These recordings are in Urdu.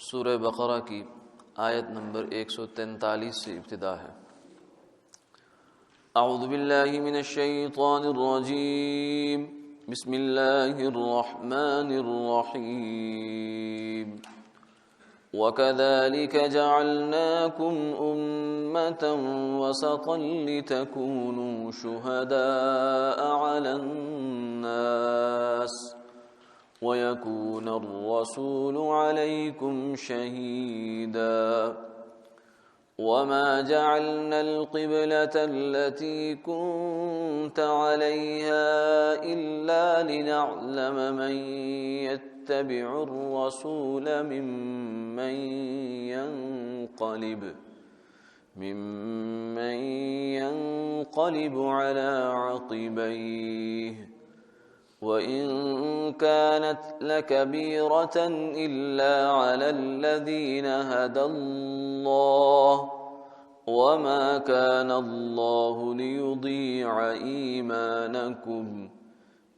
سورہ بقرہ کی آیت نمبر 143 سے ابتدا ہے۔ اعوذ باللہ من الشیطان الرجیم، بسم اللہ الرحمن الرحیم۔ وَكَذَلِكَ جَعَلْنَاكُمْ أُمَّةً وَسَطًا لِتَكُونُوا شُهَدَاءَ عَلَى النَّاسِ وَيَكُونَ الرَّسُولُ عَلَيْكُمْ شَهِيدًا وَمَا جَعَلْنَا الْقِبْلَةَ الَّتِي كُنْتَ عَلَيْهَا إِلَّا لِنَعْلَمَ مَنْ يَتَّبِعُ الرَّسُولَ مِمَّنْ يَنْقَلِبُ عَلَى عَقِبَيْهِ وَإِنْ كَانَتْ لَكَبِيرَةً إِلَّا عَلَى الَّذِينَ هَدَى اللَّهُ وَمَا كَانَ اللَّهُ لِيُضِيعَ إِيمَانَكُمْ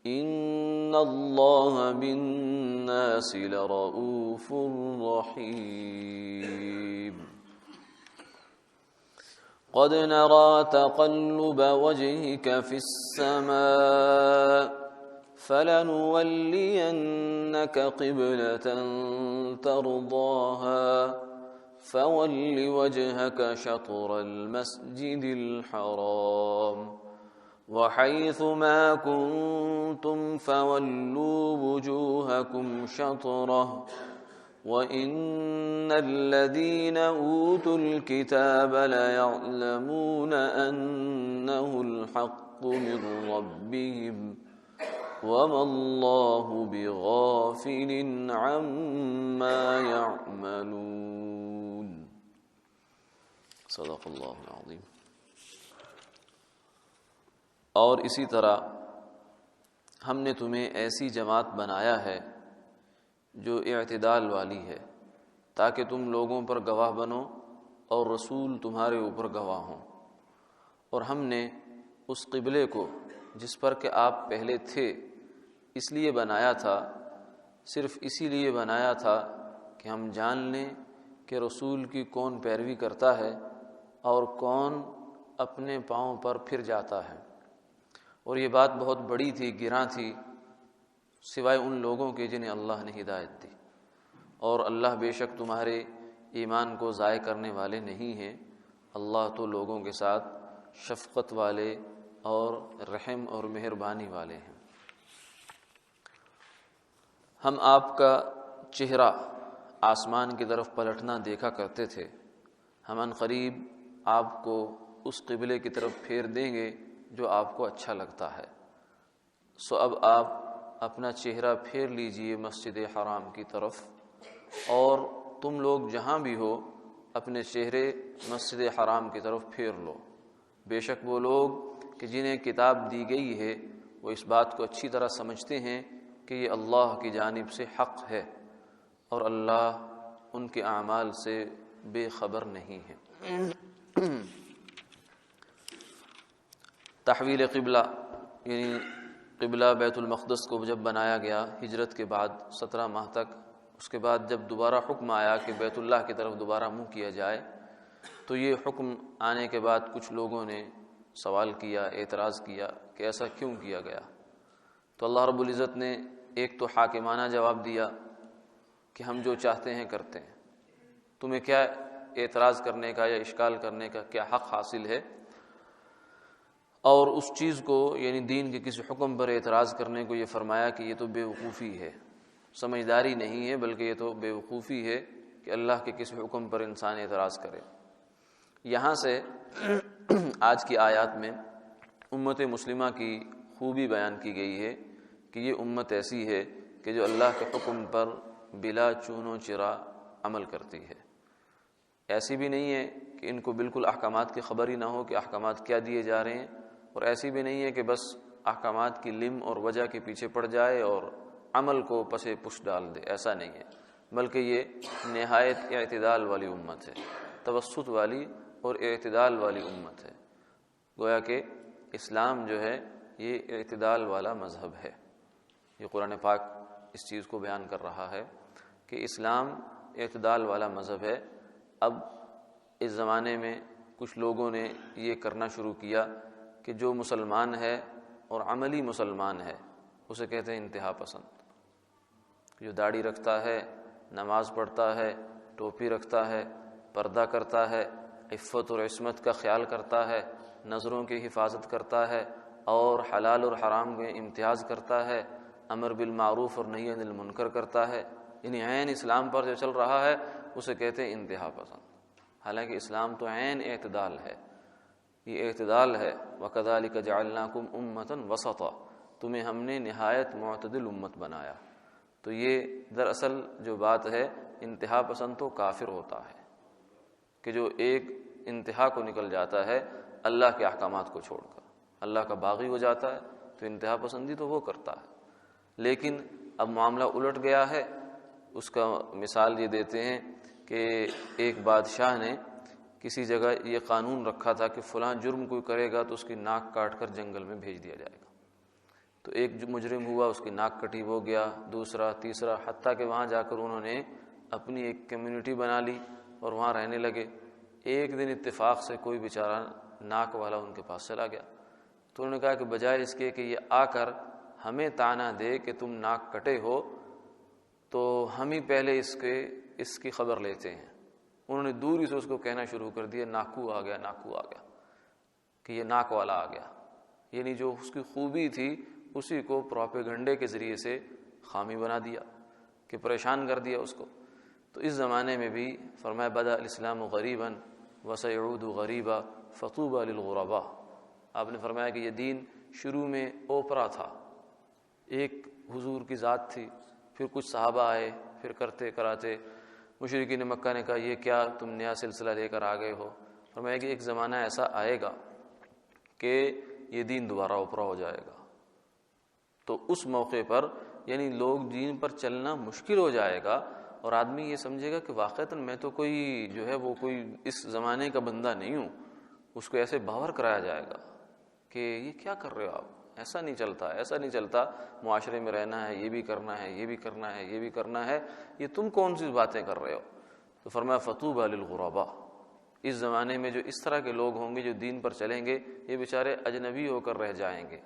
إِنَّ اللَّهَ بِالنَّاسِ لَرَءُوفٌ رَحِيمٌ۔ قَدْ نَرَى تَقَلُّبَ وَجْهِكَ فِي السَّمَاءِ فَلَنُوَلِّيَنَّكَ قِبْلَةً تَرْضَاهَا فَوَلِّ وَجْهَكَ شَطْرَ الْمَسْجِدِ الْحَرَامِ وَحَيْثُ مَا كُنْتُمْ فَوَلُّوا وُجُوهَكُمْ شَطْرَهُ وَإِنَّ الَّذِينَ أُوتُوا الْكِتَابَ لَيَعْلَمُونَ أَنَّهُ الْحَقُّ مِنْ رَبِّهِمْ وَمَا اللَّهُ بِغَافِلٍ عَمَّا يَعْمَلُونَ۔ صدق اللہ العظیم۔ اور اسی طرح ہم نے تمہیں ایسی جماعت بنایا ہے جو اعتدال والی ہے، تاکہ تم لوگوں پر گواہ بنو اور رسول تمہارے اوپر گواہ ہوں۔ اور ہم نے اس قبلے کو جس پر کہ آپ پہلے تھے اس لیے بنایا تھا، صرف اسی لیے بنایا تھا کہ ہم جان لیں کہ رسول کی کون پیروی کرتا ہے اور کون اپنے پاؤں پر پھر جاتا ہے۔ اور یہ بات بہت بڑی تھی، گراں تھی، سوائے ان لوگوں کے جنہیں اللہ نے ہدایت دی۔ اور اللہ بے شک تمہارے ایمان کو ضائع کرنے والے نہیں ہیں، اللہ تو لوگوں کے ساتھ شفقت والے اور رحم اور مہربانی والے ہیں۔ ہم آپ کا چہرہ آسمان کی طرف پلٹنا دیکھا کرتے تھے، ہم ان قریب آپ کو اس قبلے کی طرف پھیر دیں گے جو آپ کو اچھا لگتا ہے۔ سو اب آپ اپنا چہرہ پھیر لیجئے مسجد حرام کی طرف، اور تم لوگ جہاں بھی ہو اپنے چہرے مسجد حرام کی طرف پھیر لو۔ بے شک وہ لوگ کہ جنہیں کتاب دی گئی ہے وہ اس بات کو اچھی طرح سمجھتے ہیں کہ یہ اللہ کی جانب سے حق ہے، اور اللہ ان کے اعمال سے بے خبر نہیں ہے۔ تحویل قبلہ یعنی قبلہ بیت المقدس کو جب بنایا گیا ہجرت کے بعد 17 ماہ تک، اس کے بعد جب دوبارہ حکم آیا کہ بیت اللہ کی طرف دوبارہ منہ کیا جائے، تو یہ حکم آنے کے بعد کچھ لوگوں نے سوال کیا، اعتراض کیا کہ ایسا کیوں کیا گیا۔ تو اللہ رب العزت نے ایک تو حاکمانہ جواب دیا کہ ہم جو چاہتے ہیں کرتے ہیں، تمہیں کیا اعتراض کرنے کا یا اشکال کرنے کا کیا حق حاصل ہے؟ اور اس چیز کو یعنی دین کے کسی حکم پر اعتراض کرنے کو یہ فرمایا کہ یہ تو بے وقوفی ہے، سمجھداری نہیں ہے، بلکہ یہ تو بے وقوفی ہے کہ اللہ کے کسی حکم پر انسان اعتراض کرے۔ یہاں سے آج کی آیات میں امت مسلمہ کی خوبی بیان کی گئی ہے کہ یہ امت ایسی ہے کہ جو اللہ کے حکم پر بلا چون و چرا عمل کرتی ہے۔ ایسی بھی نہیں ہے کہ ان کو بالکل احکامات کی خبر ہی نہ ہو کہ احکامات کیا دیے جا رہے ہیں، اور ایسی بھی نہیں ہے کہ بس احکامات کی لم اور وجہ کے پیچھے پڑ جائے اور عمل کو پسے پش ڈال دے، ایسا نہیں ہے، بلکہ یہ نہایت اعتدال والی امت ہے، توسط والی اور اعتدال والی امت ہے۔ گویا کہ اسلام جو ہے یہ اعتدال والا مذہب ہے۔ یہ قرآن پاک اس چیز کو بیان کر رہا ہے کہ اسلام اعتدال والا مذہب ہے۔ اب اس زمانے میں کچھ لوگوں نے یہ کرنا شروع کیا کہ جو مسلمان ہے اور عملی مسلمان ہے اسے کہتے ہیں انتہا پسند۔ جو داڑھی رکھتا ہے، نماز پڑھتا ہے، ٹوپی رکھتا ہے، پردہ کرتا ہے، عفت اور عصمت کا خیال کرتا ہے، نظروں کی حفاظت کرتا ہے اور حلال اور حرام میں امتیاز کرتا ہے، امر بالمعروف اور نہی عن المنکر کرتا ہے، یعنی عین اسلام پر جو چل رہا ہے اسے کہتے ہیں انتہا پسند۔ حالانکہ اسلام تو عین اعتدال ہے، یہ اعتدال ہے۔ وَكَذَلِكَ جَعَلْنَاكُمْ أُمَّةً وَسَطًا، تمہیں ہم نے نہایت معتدل امت بنایا۔ تو یہ دراصل جو بات ہے، انتہا پسند تو کافر ہوتا ہے کہ جو ایک انتہا کو نکل جاتا ہے اللہ کے احکامات کو چھوڑ کر، اللہ کا باغی ہو جاتا ہے، تو انتہا پسندی تو وہ کرتا ہے۔ لیکن اب معاملہ الٹ گیا ہے۔ اس کا مثال یہ دیتے ہیں کہ ایک بادشاہ نے کسی جگہ یہ قانون رکھا تھا کہ فلاں جرم کوئی کرے گا تو اس کی ناک کاٹ کر جنگل میں بھیج دیا جائے گا۔ تو ایک مجرم ہوا، اس کی ناک کٹی، وہ گیا، دوسرا، تیسرا، حتیٰ کہ وہاں جا کر انہوں نے اپنی ایک کمیونٹی بنا لی اور وہاں رہنے لگے۔ ایک دن اتفاق سے کوئی بیچارہ ناک والا ان کے پاس چلا گیا، تو انہوں نے کہا کہ بجائے اس کے کہ یہ آ کر ہمیں طعنہ دے کہ تم ناک کٹے ہو، تو ہم ہی پہلے اس کی خبر لیتے ہیں۔ انہوں نے دور ہی سے اس کو کہنا شروع کر دیا، ناکو آ گیا، ناکو آ گیا، کہ یہ ناک والا آ گیا، یعنی جو اس کی خوبی تھی اسی کو پروپیگنڈے کے ذریعے سے خامی بنا دیا، کہ پریشان کر دیا اس کو۔ تو اس زمانے میں بھی فرمایا بدأ الاسلام غریبا وسيعود غریبا فطوبى للغرباء۔ آپ نے فرمایا کہ یہ دین شروع میں اوپرا تھا، ایک حضور کی ذات تھی، پھر کچھ صحابہ آئے، پھر کرتے کراتے مشرکین مکہ نے کہا یہ کیا تم نیا سلسلہ لے کر آ گئے ہو۔ فرمایا کہ ایک زمانہ ایسا آئے گا کہ یہ دین دوبارہ اوپرا ہو جائے گا، تو اس موقع پر یعنی لوگ دین پر چلنا مشکل ہو جائے گا، اور آدمی یہ سمجھے گا کہ واقعتاً میں تو کوئی جو ہے وہ کوئی اس زمانے کا بندہ نہیں ہوں۔ اس کو ایسے باور کرایا جائے گا کہ یہ کیا کر رہے ہو آپ، ایسا نہیں چلتا، ایسا نہیں چلتا، معاشرے میں رہنا ہے، یہ بھی کرنا ہے، یہ بھی کرنا ہے، یہ بھی کرنا ہے، یہ تم کون سی باتیں کر رہے ہو۔ تو فرمایا فطوبى للغرباء، اس زمانے میں جو اس طرح کے لوگ ہوں گے جو دین پر چلیں گے، یہ بیچارے اجنبی ہو کر رہ جائیں گے،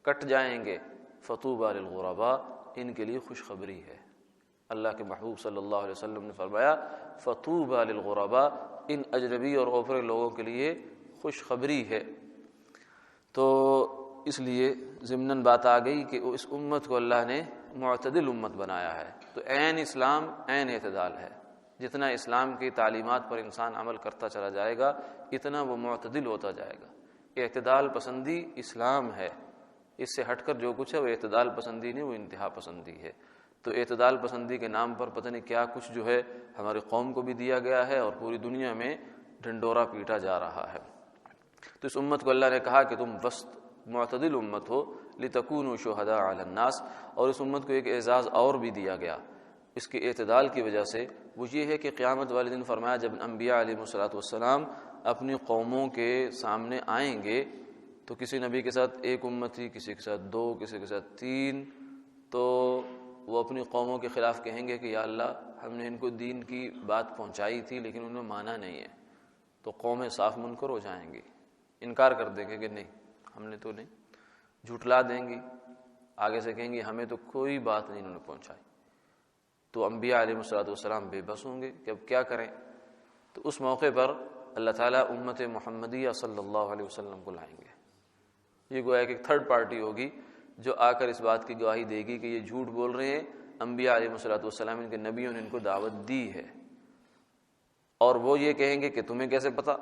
کٹ جائیں گے۔ فطوبى للغرباء، ان کے لیے خوشخبری ہے۔ اللہ کے محبوب صلی اللہ علیہ وسلم نے فرمایا فطوبى للغرباء، ان اجنبی اور اوپرے لوگوں کے لیے خوشخبری ہے۔ تو اس لیے ضمناً بات آ گئی کہ اس امت کو اللہ نے معتدل امت بنایا ہے۔ تو عین اسلام عین اعتدال ہے، جتنا اسلام کی تعلیمات پر انسان عمل کرتا چلا جائے گا اتنا وہ معتدل ہوتا جائے گا۔ اعتدال پسندی اسلام ہے، اس سے ہٹ کر جو کچھ ہے وہ اعتدال پسندی نہیں، وہ انتہا پسندی ہے۔ تو اعتدال پسندی کے نام پر پتہ نہیں کیا کچھ جو ہے ہماری قوم کو بھی دیا گیا ہے اور پوری دنیا میں ڈھنڈورا پیٹا جا رہا ہے۔ تو اس امت کو اللہ نے کہا کہ تم وسط معتدل امت ہو، لتکونوا شہداء علی الناس، اور اس امت کو ایک اعزاز اور بھی دیا گیا اس کے اعتدال کی وجہ سے، وہ یہ ہے کہ قیامت والے دن فرمایا جب انبیاء علیہ الصلوۃ والسلام اپنی قوموں کے سامنے آئیں گے تو کسی نبی کے ساتھ ایک امتی، کسی کے ساتھ دو، کسی کے ساتھ تین، تو وہ اپنی قوموں کے خلاف کہیں گے کہ یا اللہ ہم نے ان کو دین کی بات پہنچائی تھی لیکن انہوں نے مانا نہیں ہے۔ تو قومیں صاف منکر ہو جائیں گی، انکار کر دیں گے کہ نہیں ہم نے تو نہیں، جھٹلا دیں گی، آگے سے کہیں گے ہمیں تو کوئی بات نہیں انہوں نے پہنچائی۔ تو انبیاء علیہ الصلوۃ والسلام بے بس ہوں گے کہ اب کیا کریں۔ تو اس موقع پر اللہ تعالیٰ امت محمدیہ صلی اللہ علیہ وسلم کو لائیں گے۔ یہ گویا کہ ایک تھرڈ پارٹی ہوگی جو آ کر اس بات کی گواہی دے گی کہ یہ جھوٹ بول رہے ہیں، انبیاء علیہ الصلوۃ والسلام ان کے نبیوں نے ان کو دعوت دی ہے۔ اور وہ یہ کہیں گے کہ تمہیں کیسے پتہ؟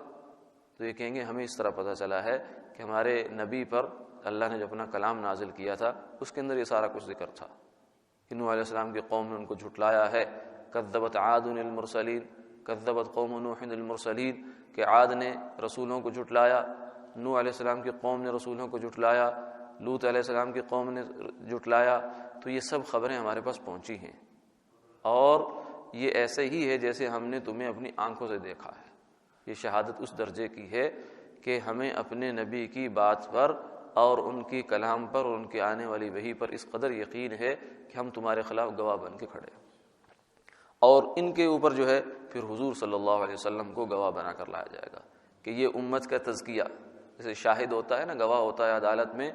تو یہ کہیں گے ہمیں اس طرح پتہ چلا ہے کہ ہمارے نبی پر اللہ نے جو اپنا کلام نازل کیا تھا اس کے اندر یہ سارا کچھ ذکر تھا کہ نوح علیہ السلام کی قوم نے ان کو جھٹلایا ہے۔ کذبت عاد المرسلین، کذبت قوم نوح المرسلین، کہ عاد نے رسولوں کو جھٹلایا، نوح علیہ السلام کی قوم نے رسولوں کو جھٹلایا، لوط علیہ السلام کی قوم نے جھٹلایا۔ تو یہ سب خبریں ہمارے پاس پہنچی ہیں، اور یہ ایسے ہی ہے جیسے ہم نے تمہیں اپنی آنکھوں سے دیکھا ہے۔ یہ شہادت اس درجے کی ہے کہ ہمیں اپنے نبی کی بات پر اور ان کی کلام پر اور ان کی آنے والی وحی پر اس قدر یقین ہے کہ ہم تمہارے خلاف گواہ بن کے کھڑے۔ اور ان کے اوپر جو ہے پھر حضور صلی اللہ علیہ وسلم کو گواہ بنا کر لایا جائے گا کہ یہ امت کا تزکیہ، جیسے شاہد ہوتا ہے نا، گواہ ہوتا ہے عدالت میں،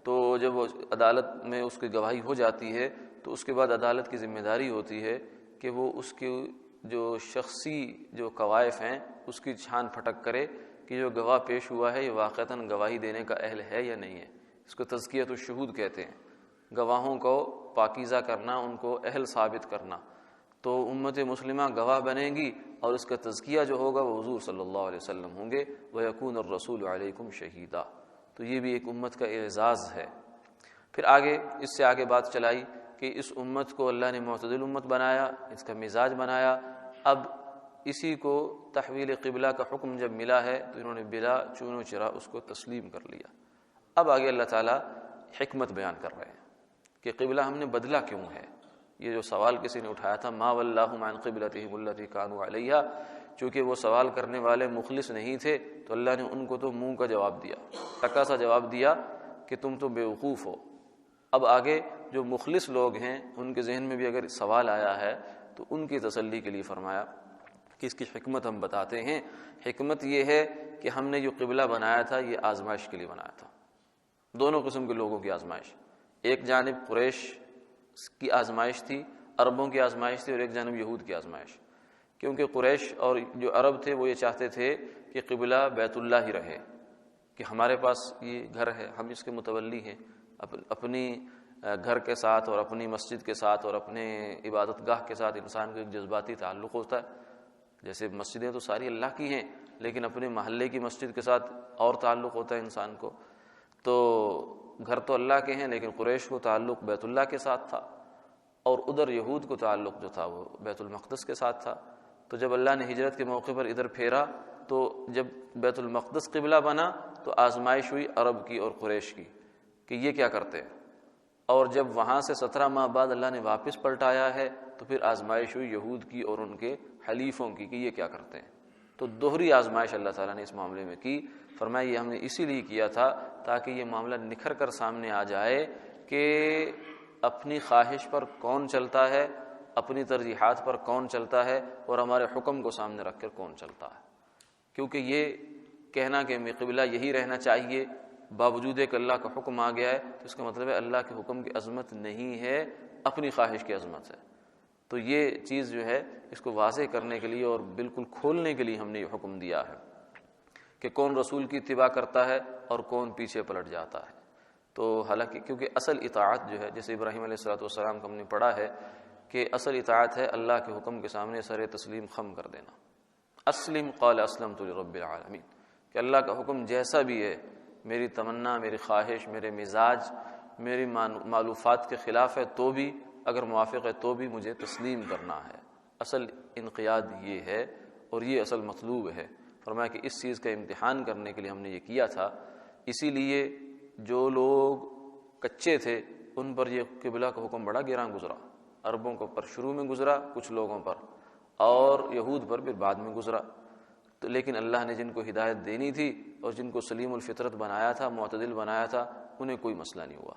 تو جب وہ عدالت میں اس کی گواہی ہو جاتی ہے تو اس کے بعد عدالت کی ذمہ داری ہوتی ہے کہ وہ اس کی جو شخصی جو قوائف ہیں اس کی چھان پھٹک کرے کہ جو گواہ پیش ہوا ہے یہ واقعتاً گواہی دینے کا اہل ہے یا نہیں ہے۔ اس کو تزکیۃ الشہود کہتے ہیں، گواہوں کو پاکیزہ کرنا، ان کو اہل ثابت کرنا۔ تو امت مسلمہ گواہ بنے گی اور اس کا تزکیہ جو ہوگا وہ حضور صلی اللہ علیہ وسلم ہوں گے، وَيَكُونَ الرَّسُولُ عَلَيْكُمْ شَهِيدًا۔ تو یہ بھی ایک امت کا اعزاز ہے۔ پھر آگے اس سے آگے بات چلائی کہ اس امت کو اللہ نے معتدل امت بنایا، اس کا مزاج بنایا۔ اب اسی کو تحویل قبلہ کا حکم جب ملا ہے تو انہوں نے بلا چون و چرا اس کو تسلیم کر لیا۔ اب آگے اللہ تعالیٰ حکمت بیان کر رہے ہیں کہ قبلہ ہم نے بدلا کیوں ہے۔ یہ جو سوال کسی نے اٹھایا تھا، ما ولاہم عن قبلتہم التی کانوا علیہا، چونکہ وہ سوال کرنے والے مخلص نہیں تھے تو اللہ نے ان کو تو منہ کا جواب دیا، ٹکا سا جواب دیا کہ تم تو بیوقوف ہو۔ اب آگے جو مخلص لوگ ہیں ان کے ذہن میں بھی اگر سوال آیا ہے تو ان کی تسلی کے لیے فرمایا کہ اس کی حکمت ہم بتاتے ہیں۔ حکمت یہ ہے کہ ہم نے جو قبلہ بنایا تھا یہ آزمائش کے لیے بنایا تھا، دونوں قسم کے لوگوں کی آزمائش۔ ایک جانب قریش کی آزمائش تھی، عربوں کی آزمائش تھی، اور ایک جانب یہود کی آزمائش، کیونکہ قریش اور جو عرب تھے وہ یہ چاہتے تھے کہ قبلہ بیت اللہ ہی رہے، کہ ہمارے پاس یہ گھر ہے، ہم اس کے متولی ہیں، اپنی گھر کے ساتھ اور اپنی مسجد کے ساتھ اور اپنے عبادت گاہ کے ساتھ انسان کو ایک جذباتی تعلق ہوتا ہے۔ جیسے مسجدیں تو ساری اللہ کی ہیں لیکن اپنے محلے کی مسجد کے ساتھ اور تعلق ہوتا ہے انسان کو۔ تو گھر تو اللہ کے ہیں لیکن قریش کو تعلق بیت اللہ کے ساتھ تھا، اور ادھر یہود کو تعلق جو تھا وہ بیت المقدس کے ساتھ تھا۔ تو جب اللہ نے ہجرت کے موقع پر ادھر پھیرا تو جب بیت المقدس قبلہ بنا تو آزمائش ہوئی عرب کی اور قریش کی کہ یہ کیا کرتے ہیں، اور جب وہاں سے 17 ماہ بعد اللہ نے واپس پلٹایا ہے تو پھر آزمائش ہوئی یہود کی اور ان کے حلیفوں کی کہ یہ کیا کرتے ہیں۔ تو دوہری آزمائش اللہ تعالیٰ نے اس معاملے میں کی۔ فرمایا یہ ہم نے اسی لیے کیا تھا تاکہ یہ معاملہ نکھر کر سامنے آ جائے کہ اپنی خواہش پر کون چلتا ہے، اپنی ترجیحات پر کون چلتا ہے، اور ہمارے حکم کو سامنے رکھ کر کون چلتا ہے۔ کیونکہ یہ کہنا کہ قبلہ یہی رہنا چاہیے باوجود کہ اللہ کا حکم آ گیا ہے تو اس کا مطلب ہے اللہ کے حکم کی عظمت نہیں ہے، اپنی خواہش کی عظمت ہے۔ تو یہ چیز جو ہے اس کو واضح کرنے کے لیے اور بالکل کھولنے کے لیے ہم نے یہ حکم دیا ہے کہ کون رسول کی اتباع کرتا ہے اور کون پیچھے پلٹ جاتا ہے۔ تو حالانکہ کیونکہ اصل اطاعت جو ہے، جیسے ابراہیم علیہ الصلوۃ والسلام کو ہم نے پڑھا ہے کہ اصل اطاعت ہے اللہ کے حکم کے سامنے سر تسلیم خم کر دینا۔ اسلم قال اسلمت لرب العالمین، کہ اللہ کا حکم جیسا بھی ہے، میری تمنا، میری خواہش، میرے مزاج، میری مالوفات کے خلاف ہے تو بھی، اگر موافق ہے تو بھی مجھے تسلیم کرنا ہے۔ اصل انقیاد یہ ہے اور یہ اصل مطلوب ہے۔ فرمایا کہ اس چیز کا امتحان کرنے کے لیے ہم نے یہ کیا تھا، اسی لیے جو لوگ کچے تھے ان پر یہ قبلہ کا حکم بڑا گراں گزرا، عربوں کو پر شروع میں گزرا کچھ لوگوں پر، اور یہود پر پھر بعد میں گزرا۔ تو لیکن اللہ نے جن کو ہدایت دینی تھی اور جن کو سلیم الفطرت بنایا تھا، معتدل بنایا تھا، انہیں کوئی مسئلہ نہیں ہوا۔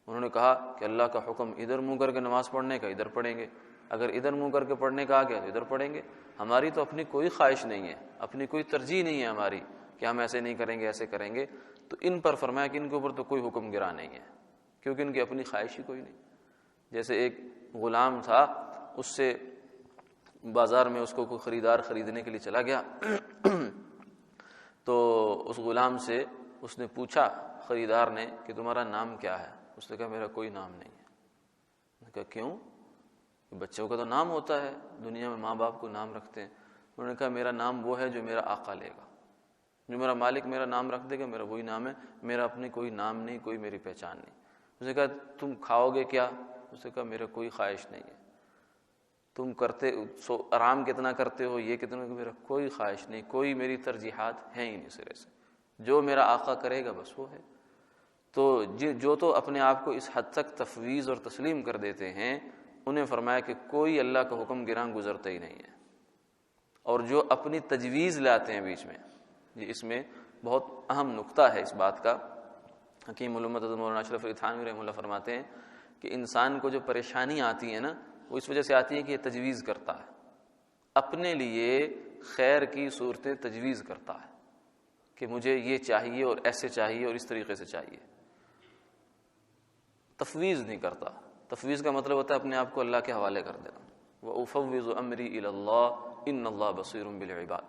انہوں نے کہا کہ اللہ کا حکم ادھر منہ کر کے نماز پڑھنے کا ادھر پڑھیں گے، اگر ادھر منہ کر کے پڑھنے کا آ گیا تو ادھر پڑھیں گے۔ ہماری تو اپنی کوئی خواہش نہیں ہے، اپنی کوئی ترجیح نہیں ہے ہماری کہ ہم ایسے نہیں کریں گے، ایسے کریں گے۔ تو ان پر فرمایا کہ ان کے اوپر تو کوئی حکم گرا نہیں ہے، کیونکہ ان کی اپنی خواہش ہی کوئی نہیں۔ جیسے ایک غلام تھا، اس سے بازار میں اس کو کوئی خریدار خریدنے کے لیے چلا گیا تو اس غلام سے اس نے پوچھا خریدار نے کہ تمہارا نام کیا ہے؟ اس نے کہا میرا کوئی نام نہیں ہے۔ اس نے کہا کیوں؟ بچوں کا تو نام ہوتا ہے، دنیا میں ماں باپ کو نام رکھتے ہیں۔ انہوں نے کہا میرا نام وہ ہے جو میرا آقا لے گا، جو میرا مالک میرا نام رکھ دے گا، میرا وہی نام ہے، میرا اپنی کوئی نام نہیں، کوئی میری پہچان نہیں۔ اس نے کہا تم کھاؤ گے کیا؟ اس نے کہا میرا کوئی خواہش نہیں ہے۔ تم کرتے آرام کتنا کرتے ہو، یہ کتنا، میرا کوئی خواہش نہیں، کوئی میری ترجیحات ہیں ہی نہیں سرے سے، جو میرا آقا کرے گا بس وہ ہے۔ تو جو تو اپنے آپ کو اس حد تک تفویض اور تسلیم کر دیتے ہیں، انہیں فرمایا کہ کوئی اللہ کا حکم گراں گزرتا ہی نہیں ہے، اور جو اپنی تجویز لاتے ہیں بیچ میں، اس میں بہت اہم نقطہ ہے اس بات کا۔ حکیم علامہ مولانا اشرف علی تھانوی رحمہ اللہ فرماتے ہیں کہ انسان کو جو پریشانی آتی ہے نا، وہ اس وجہ سے آتی ہے کہ یہ تجویز کرتا ہے، اپنے لیے خیر کی صورتیں تجویز کرتا ہے کہ مجھے یہ چاہیے اور ایسے چاہیے اور اس طریقے سے چاہیے، تفویض نہیں کرتا۔ تفویض کا مطلب ہوتا ہے اپنے آپ کو اللہ کے حوالے کر دینا، وَأُفَوِّضُ أَمْرِي إِلَى اللَّهِ إِنَّ اللَّهَ بَصِيرٌ بِالْعِبَادِ۔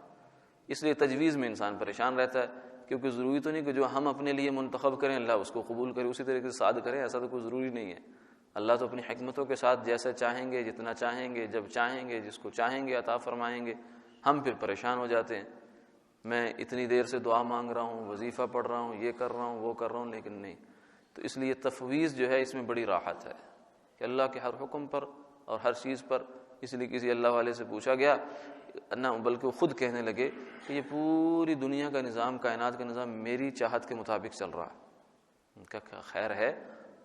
اس لیے تجویز میں انسان پریشان رہتا ہے، کیونکہ ضروری تو نہیں کہ جو ہم اپنے لیے منتخب کریں اللہ اس کو قبول کرے، اسی طریقے سے صاد کرے، ایسا تو کوئی ضروری نہیں ہے۔ اللہ تو اپنی حکمتوں کے ساتھ جیسا چاہیں گے، جتنا چاہیں گے، جب چاہیں گے، جس کو چاہیں گے عطا فرمائیں گے۔ ہم پھر پریشان ہو جاتے ہیں، میں اتنی دیر سے دعا مانگ رہا ہوں، وظیفہ پڑھ رہا ہوں، یہ کر رہا ہوں، وہ کر رہا ہوں، لیکن نہیں۔ تو اس لیے تفویض جو ہے اس میں بڑی راحت ہے کہ اللہ کے ہر حکم پر اور ہر چیز پر، اس لیے کسی اللہ والے سے پوچھا گیا نہ، بلکہ وہ خود کہنے لگے کہ یہ پوری دنیا کا نظام، کائنات کا نظام میری چاہت کے مطابق چل رہا ہے۔ ان کا خیر ہے،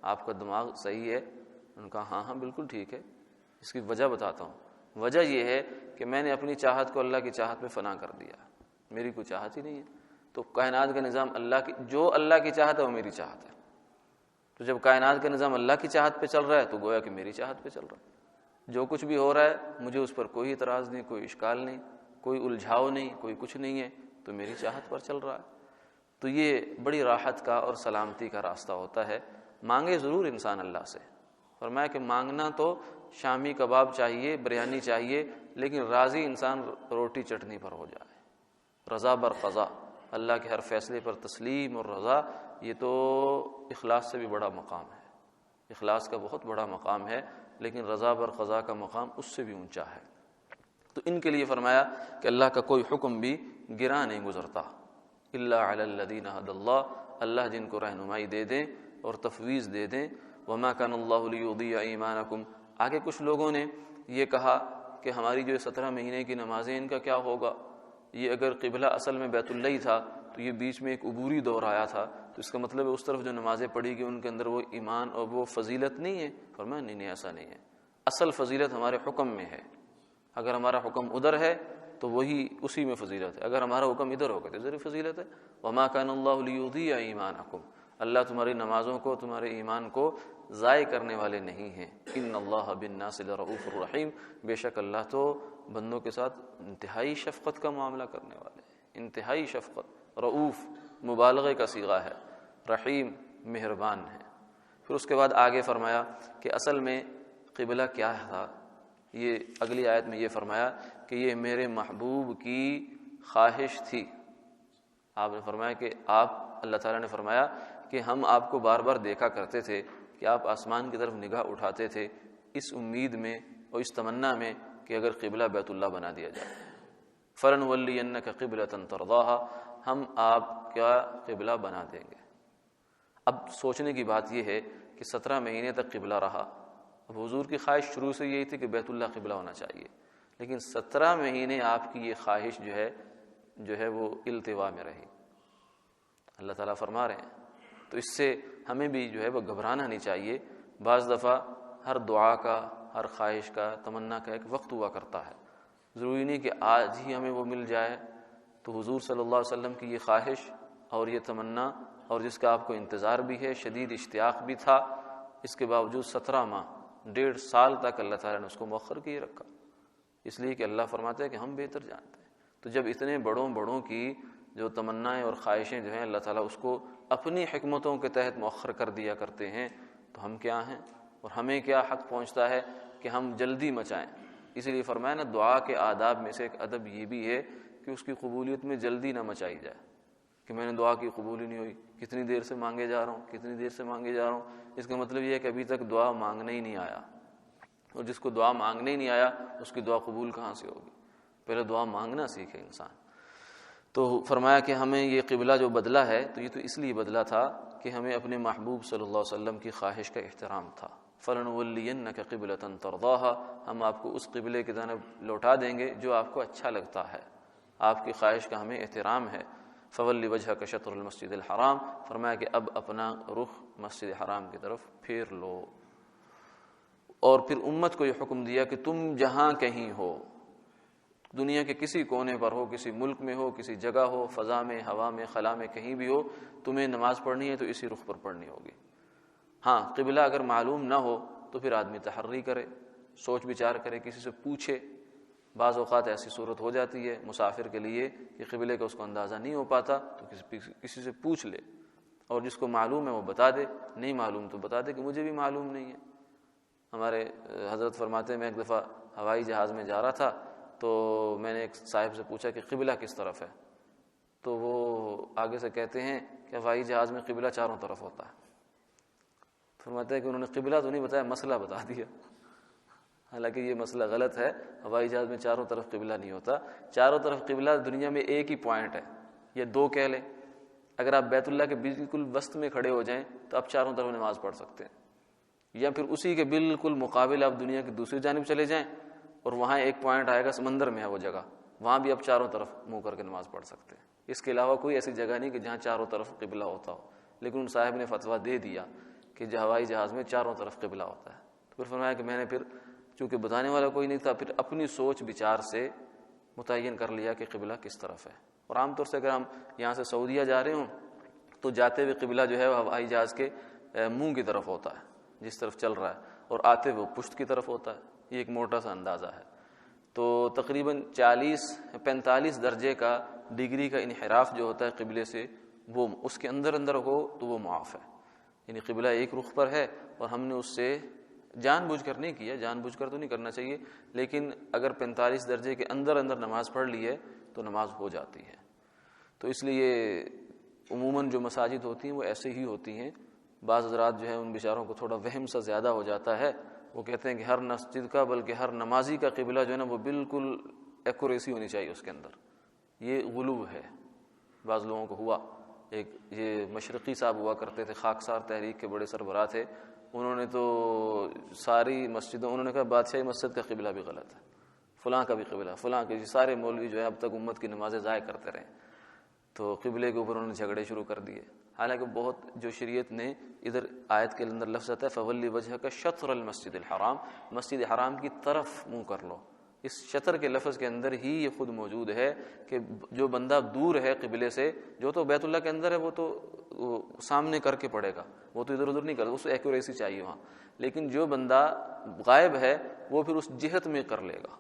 آپ کا دماغ صحیح ہے؟ ان کا ہاں ہاں بالکل ٹھیک ہے۔ اس کی وجہ بتاتا ہوں، وجہ یہ ہے کہ میں نے اپنی چاہت کو اللہ کی چاہت میں فنا کر دیا، میری کوئی چاہت ہی نہیں ہے۔ تو کائنات کا نظام اللہ کی، جو اللہ کی چاہت ہے وہ میری چاہت ہے۔ تو جب کائنات کا نظام اللہ کی چاہت پہ چل رہا ہے تو گویا کہ میری چاہت پہ چل رہا ہے۔ جو کچھ بھی ہو رہا ہے مجھے اس پر کوئی اعتراض نہیں، کوئی اشکال نہیں، کوئی الجھاؤ نہیں، کوئی کچھ نہیں ہے، تو میری چاہت پر چل رہا ہے۔ تو یہ بڑی راحت کا اور سلامتی کا راستہ ہوتا ہے۔ مانگے ضرور انسان اللہ سے، فرمایا کہ مانگنا تو شامی کباب چاہیے، بریانی چاہیے، لیکن راضی انسان روٹی چٹنی پر ہو جائے، رضا بر قضا، اللہ کے ہر فیصلے پر تسلیم اور رضا۔ یہ تو اخلاص سے بھی بڑا مقام ہے، اخلاص کا بہت بڑا مقام ہے، لیکن رضا بر قضا کا مقام اس سے بھی اونچا ہے۔ تو ان کے لیے فرمایا کہ اللہ کا کوئی حکم بھی گراں نہیں گزرتا، الا علی الذین ھدی اللہ، اللہ جن کو رہنمائی دے دیں اور تفویض دے دیں۔ وما کان اللہ لیضیع ایمانکم، آگے کچھ لوگوں نے یہ کہا کہ ہماری جو 17 مہینے کی نمازیں ان کا کیا ہوگا؟ یہ اگر قبلہ اصل میں بیت اللہ ہی تھا تو یہ بیچ میں ایک عبوری دور آیا تھا، تو اس کا مطلب ہے اس طرف جو نمازیں پڑھی گئی ان کے اندر وہ ایمان اور وہ فضیلت نہیں ہے۔ فرمایا نہیں ایسا نہیں ہے، اصل فضیلت ہمارے حکم میں ہے۔ اگر ہمارا حکم ادھر ہے تو وہی اسی میں فضیلت ہے، اگر ہمارا حکم ادھر ہوگا تو ادھر فضیلت ہے۔ وما کان اللہ لیضیع ایمانکم، اللہ تمہاری نمازوں کو، تمہارے ایمان کو ضائع کرنے والے نہیں ہیں۔ ان اللہ بالناس لرؤوف الرحیم، بے شک اللہ تو بندوں کے ساتھ انتہائی شفقت کا معاملہ کرنے والے ہیں، انتہائی شفقت۔ رؤوف مبالغے کا صیغہ ہے، رحیم مہربان ہے۔ پھر اس کے بعد آگے فرمایا کہ اصل میں قبلہ کیا تھا، یہ اگلی آیت میں یہ فرمایا کہ یہ میرے محبوب کی خواہش تھی۔ آپ نے فرمایا کہ اللہ تعالیٰ نے فرمایا کہ ہم آپ کو بار بار دیکھا کرتے تھے کہ آپ آسمان کی طرف نگاہ اٹھاتے تھے اس امید میں اور اس تمنا میں کہ اگر قبلہ بیت اللہ بنا دیا جائے، فَلَنُوَلِّيَنَّكَ قِبْلَةً تَرْضَاهَا، ہم آپ کا قبلہ بنا دیں گے۔ اب سوچنے کی بات یہ ہے کہ 17 مہینے تک قبلہ رہا، اب حضور کی خواہش شروع سے یہی تھی کہ بیت اللہ قبلہ ہونا چاہیے، لیکن 17 مہینے آپ کی یہ خواہش جو ہے وہ التوا میں رہی۔ اللہ تعالیٰ فرما رہے ہیں، تو اس سے ہمیں بھی جو ہے وہ گھبرانا نہیں چاہیے۔ بعض دفعہ ہر دعا کا، ہر خواہش کا، تمنا کا ایک وقت ہوا کرتا ہے، ضروری نہیں کہ آج ہی ہمیں وہ مل جائے۔ تو حضور صلی اللہ علیہ وسلم کی یہ خواہش اور یہ تمنا، اور جس کا آپ کو انتظار بھی ہے، شدید اشتیاق بھی تھا، اس کے باوجود 17 ماہ 1.5 سال تک اللہ تعالیٰ نے اس کو مؤخر کیے رکھا، اس لیے کہ اللہ فرماتا ہے کہ ہم بہتر جانتے ہیں۔ تو جب اتنے بڑوں کی جو تمنائیں اور خواہشیں جو ہیں اللہ تعالیٰ اس کو اپنی حکمتوں کے تحت مؤخر کر دیا کرتے ہیں، تو ہم کیا ہیں اور ہمیں کیا حق پہنچتا ہے کہ ہم جلدی مچائیں۔ اسی لیے فرمایا نا، دعا کے آداب میں سے ایک ادب یہ بھی ہے کہ اس کی قبولیت میں جلدی نہ مچائی جائے کہ میں نے دعا کی قبول ہی نہیں ہوئی، کتنی دیر سے مانگے جا رہا ہوں، کتنی دیر سے مانگے جا رہا ہوں۔ اس کا مطلب یہ ہے کہ ابھی تک دعا مانگنے ہی نہیں آیا، اور جس کو دعا مانگنے ہی نہیں آیا اس کی دعا قبول کہاں سے ہوگی؟ پہلے دعا مانگنا سیکھے انسان۔ تو فرمایا کہ ہمیں یہ قبلہ جو بدلا ہے تو یہ تو اس لیے بدلا تھا کہ ہمیں اپنے محبوب صلی اللہ علیہ وسلم کی خواہش کا احترام تھا۔ فَلَنُوَلِّيَنَّكَ قِبْلَةً تَرْضَاهَا، ہم آپ کو اس قبلے کی جانب لوٹا دیں گے جو آپ کو اچھا لگتا ہے، آپ کی خواہش کا ہمیں احترام ہے۔ فَوَلِّ وَجْهَكَ شَطْرَ الْمَسْجِدِ الْحَرَامِ، فرمایا کہ اب اپنا رخ مسجد حرام کی طرف پھیر لو۔ اور پھر امت کو یہ حکم دیا کہ تم جہاں کہیں ہو، دنیا کے کسی کونے پر ہو، کسی ملک میں ہو، کسی جگہ ہو، فضا میں، ہوا میں، خلا میں، کہیں بھی ہو، تمہیں نماز پڑھنی ہے تو اسی رخ پر پڑھنی ہوگی۔ ہاں، قبلہ اگر معلوم نہ ہو تو پھر آدمی تحری کرے، سوچ بچار کرے، کسی سے پوچھے بعض اوقات ایسی صورت ہو جاتی ہے مسافر کے لیے کہ قبلے کا اس کو اندازہ نہیں ہو پاتا تو کسی سے پوچھ لے، اور جس کو معلوم ہے وہ بتا دے، نہیں معلوم تو بتا دے کہ مجھے بھی معلوم نہیں ہے۔ ہمارے حضرت فرماتے ہیں میں ایک دفعہ ہوائی جہاز میں جا رہا تھا تو میں نے ایک صاحب سے پوچھا کہ قبلہ کس طرف ہے، تو وہ آگے سے کہتے ہیں کہ ہوائی جہاز میں قبلہ چاروں طرف ہوتا ہے۔ فرماتے ہیں کہ انہوں نے قبلہ تو نہیں بتایا، مسئلہ بتا دیا، حالانکہ یہ مسئلہ غلط ہے۔ ہوائی جہاز میں چاروں طرف قبلہ نہیں ہوتا، چاروں طرف قبلہ دنیا میں ایک ہی پوائنٹ ہے، یہ دو کہہ لیں۔ اگر آپ بیت اللہ کے بالکل وسط میں کھڑے ہو جائیں تو آپ چاروں طرف نماز پڑھ سکتے ہیں، یا پھر اسی کے بالکل مقابل آپ دنیا کی دوسری جانب چلے جائیں اور وہاں ایک پوائنٹ آئے گا، سمندر میں ہے وہ جگہ، وہاں بھی آپ چاروں طرف منہ کر کے نماز پڑھ سکتے ہیں۔ اس کے علاوہ کوئی ایسی جگہ نہیں کہ جہاں چاروں طرف قبلہ ہوتا ہو، لیکن ان صاحب نے فتویٰ دے دیا کہ ہوائی جہاز میں چاروں طرف قبلہ ہوتا ہے۔ تو پھر فرمایا کہ میں نے پھر چونکہ بتانے والا کوئی نہیں تھا، پھر اپنی سوچ بچار سے متعین کر لیا کہ قبلہ کس طرف ہے۔ اور عام طور سے اگر ہم یہاں سے سعودیہ جا رہے ہوں تو جاتے ہوئے قبلہ جو ہے وہ ہوائی جہاز کے منہ کی طرف ہوتا ہے، جس طرف چل رہا ہے، اور آتے ہوئے پشت کی طرف ہوتا ہے۔ یہ ایک موٹا سا اندازہ ہے۔ تو تقریباً 45 درجے کا ڈگری کا انحراف جو ہوتا ہے قبلے سے، وہ اس کے اندر ہو تو وہ معاف ہے، یعنی قبلہ ایک رخ پر ہے اور ہم نے اس سے جان بوجھ کر نہیں کیا، جان بوجھ کر تو نہیں کرنا چاہیے، لیکن اگر 45 درجے کے اندر نماز پڑھ لی ہے تو نماز ہو جاتی ہے۔ تو اس لیے عموماً جو مساجد ہوتی ہیں وہ ایسے ہی ہوتی ہیں۔ بعض حضرات جو ہے ان بیچاروں کو تھوڑا وہم سا زیادہ ہو جاتا ہے، وہ کہتے ہیں کہ ہر مسجد کا بلکہ ہر نمازی کا قبلہ جو ہے نا وہ بالکل ایکوریسی ہونی چاہیے اس کے اندر۔ یہ غلو ہے، بعض لوگوں کو ہوا۔ ایک یہ مشرقی صاحب ہوا کرتے تھے، خاکسار تحریک کے بڑے سربراہ تھے، انہوں نے تو ساری مسجدوں، انہوں نے کہا بادشاہی مسجد کا قبلہ بھی غلط ہے، فلاں کا بھی قبلہ، فلاں کے، سارے مولوی جو ہے اب تک امت کی نمازیں ضائع کرتے رہے، تو قبلے کے اوپر انہوں نے جھگڑے شروع کر دیے۔ حالانکہ بہت جو شریعت نے ادھر آیت کے اندر لفظ آتا ہے فولی وجہ کا شطر المسجد الحرام، مسجد حرام کی طرف منہ کر لو، اس شطر کے لفظ کے اندر ہی یہ خود موجود ہے کہ جو بندہ دور ہے قبلے سے، جو تو بیت اللہ کے اندر ہے وہ تو سامنے کر کے پڑے گا، وہ تو ادھر ادھر نہیں کرتا، اس کو ایکوریسی چاہیے وہاں، لیکن جو بندہ غائب ہے وہ پھر اس جہت میں کر لے گا،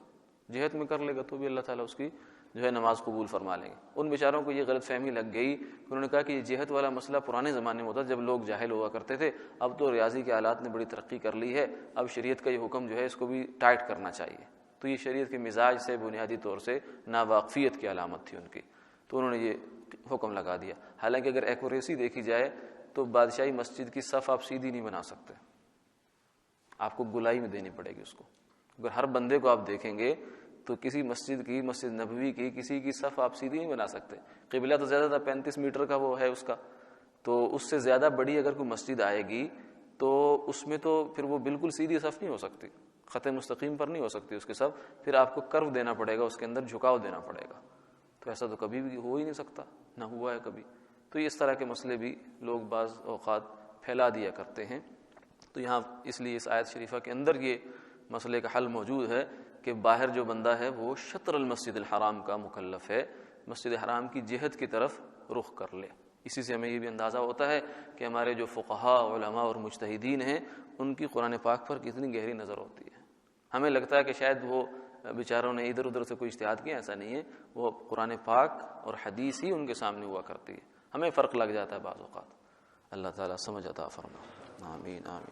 جہت میں کر لے گا تو بھی اللہ تعالیٰ اس کی جو ہے نماز قبول فرما لیں گے۔ ان بیچاروں کو یہ غلط فہمی لگ گئی، انہوں نے کہا کہ یہ جہت والا مسئلہ پرانے زمانے میں ہوتا جب لوگ جاہل ہوا کرتے تھے، اب تو ریاضی کے آلات نے بڑی ترقی کر لی ہے، اب شریعت کا یہ حکم جو ہے اس کو بھی ٹائٹ کرنا چاہیے۔ تو یہ شریعت کے مزاج سے بنیادی طور سے ناواقفیت کی علامت تھی ان کی، تو انہوں نے یہ حکم لگا دیا۔ حالانکہ اگر ایکوریسی دیکھی جائے تو بادشاہی مسجد کی صف آپ سیدھی نہیں بنا سکتے، آپ کو گلائی میں دینی پڑے گی اس کو۔ اگر ہر بندے کو آپ دیکھیں گے تو کسی مسجد کی، مسجد نبوی کی کسی کی صف آپ سیدھی نہیں بنا سکتے۔ قبلہ تو زیادہ تر 35 میٹر کا وہ ہے اس کا، تو اس سے زیادہ بڑی اگر کوئی مسجد آئے گی تو اس میں تو پھر وہ بالکل سیدھی صف نہیں ہو سکتی، خط مستقیم پر نہیں ہو سکتی اس کے صف، پھر آپ کو کرو دینا پڑے گا، اس کے اندر جھکاؤ دینا پڑے گا۔ تو ایسا تو کبھی بھی ہو ہی نہیں سکتا، نہ ہوا ہے کبھی۔ تو اس طرح کے مسئلے بھی لوگ بعض اوقات پھیلا دیا کرتے ہیں۔ تو یہاں اس لیے اس آیت شریفہ کے اندر یہ مسئلے کا حل موجود ہے کہ باہر جو بندہ ہے وہ شطر المسجد الحرام کا مکلف ہے، مسجد حرام کی جہت کی طرف رخ کر لے۔ اسی سے ہمیں یہ بھی اندازہ ہوتا ہے کہ ہمارے جو فقہاء، علماء اور مجتہدین ہیں ان کی قرآن پاک پر کتنی گہری نظر ہوتی ہے۔ ہمیں لگتا ہے کہ شاید وہ بیچاروں نے ادھر ادھر سے کوئی اجتہاد کیا، ایسا نہیں ہے، وہ قرآن پاک اور حدیث ہی ان کے سامنے ہوا کرتی ہے، ہمیں فرق لگ جاتا ہے بعض اوقات۔ اللہ تعالیٰ سمجھ عطا فرمائے، آمین آمین۔